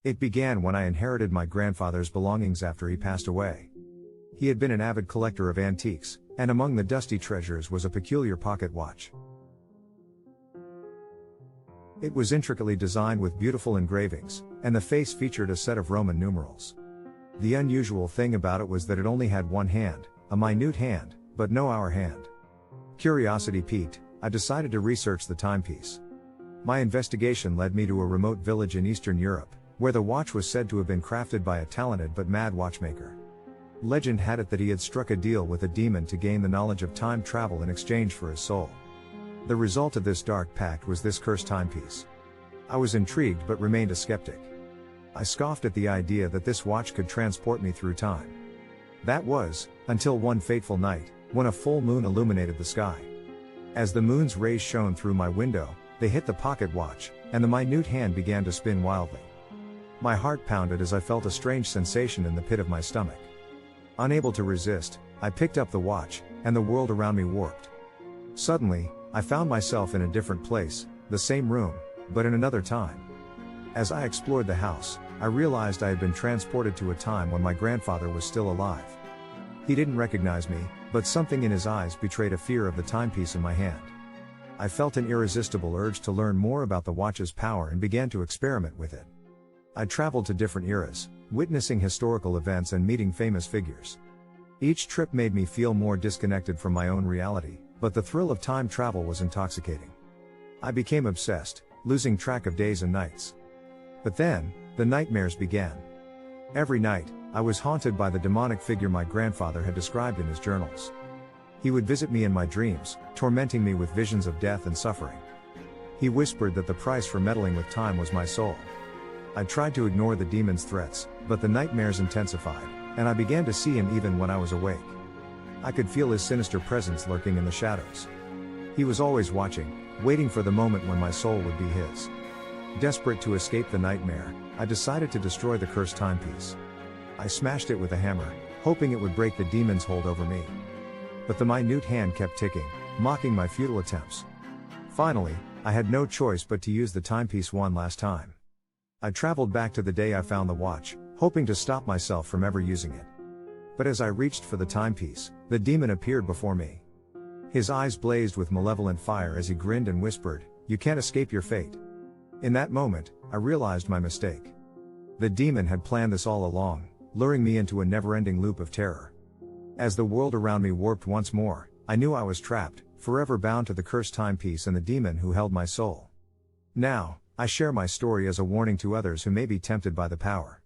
It began when I inherited my grandfather's belongings after he passed away. He had been an avid collector of antiques, and among the dusty treasures was a peculiar pocket watch. It was intricately designed with beautiful engravings, and the face featured a set of Roman numerals. The unusual thing about it was that it only had one hand, a minute hand, but no hour hand. Curiosity piqued, I decided to research the timepiece. My investigation led me to a remote village in Eastern Europe, where the watch was said to have been crafted by a talented but mad watchmaker. Legend had it that he had struck a deal with a demon to gain the knowledge of time travel in exchange for his soul. The result of this dark pact was this cursed timepiece. I was intrigued but remained a skeptic. I scoffed at the idea that this watch could transport me through time. That was, until one fateful night, when a full moon illuminated the sky. As the moon's rays shone through my window, they hit the pocket watch, and the minute hand began to spin wildly. My heart pounded as I felt a strange sensation in the pit of my stomach. Unable to resist, I picked up the watch, and the world around me warped. Suddenly, I found myself in a different place, the same room, but in another time. As I explored the house, I realized I had been transported to a time when my grandfather was still alive. He didn't recognize me, but something in his eyes betrayed a fear of the timepiece in my hand. I felt an irresistible urge to learn more about the watch's power and began to experiment with it. I traveled to different eras, witnessing historical events and meeting famous figures. Each trip made me feel more disconnected from my own reality, but the thrill of time travel was intoxicating. I became obsessed, losing track of days and nights. But then, the nightmares began. Every night, I was haunted by the demonic figure my grandfather had described in his journals. He would visit me in my dreams, tormenting me with visions of death and suffering. He whispered that the price for meddling with time was my soul. I tried to ignore the demon's threats, but the nightmares intensified, and I began to see him even when I was awake. I could feel his sinister presence lurking in the shadows. He was always watching, waiting for the moment when my soul would be his. Desperate to escape the nightmare, I decided to destroy the cursed timepiece. I smashed it with a hammer, hoping it would break the demon's hold over me. But the minute hand kept ticking, mocking my futile attempts. Finally, I had no choice but to use the timepiece one last time. I traveled back to the day I found the watch, hoping to stop myself from ever using it. But as I reached for the timepiece, the demon appeared before me. His eyes blazed with malevolent fire as he grinned and whispered, "You can't escape your fate." In that moment, I realized my mistake. The demon had planned this all along, luring me into a never-ending loop of terror. As the world around me warped once more, I knew I was trapped, forever bound to the cursed timepiece and the demon who held my soul. Now, I share my story as a warning to others who may be tempted by the power.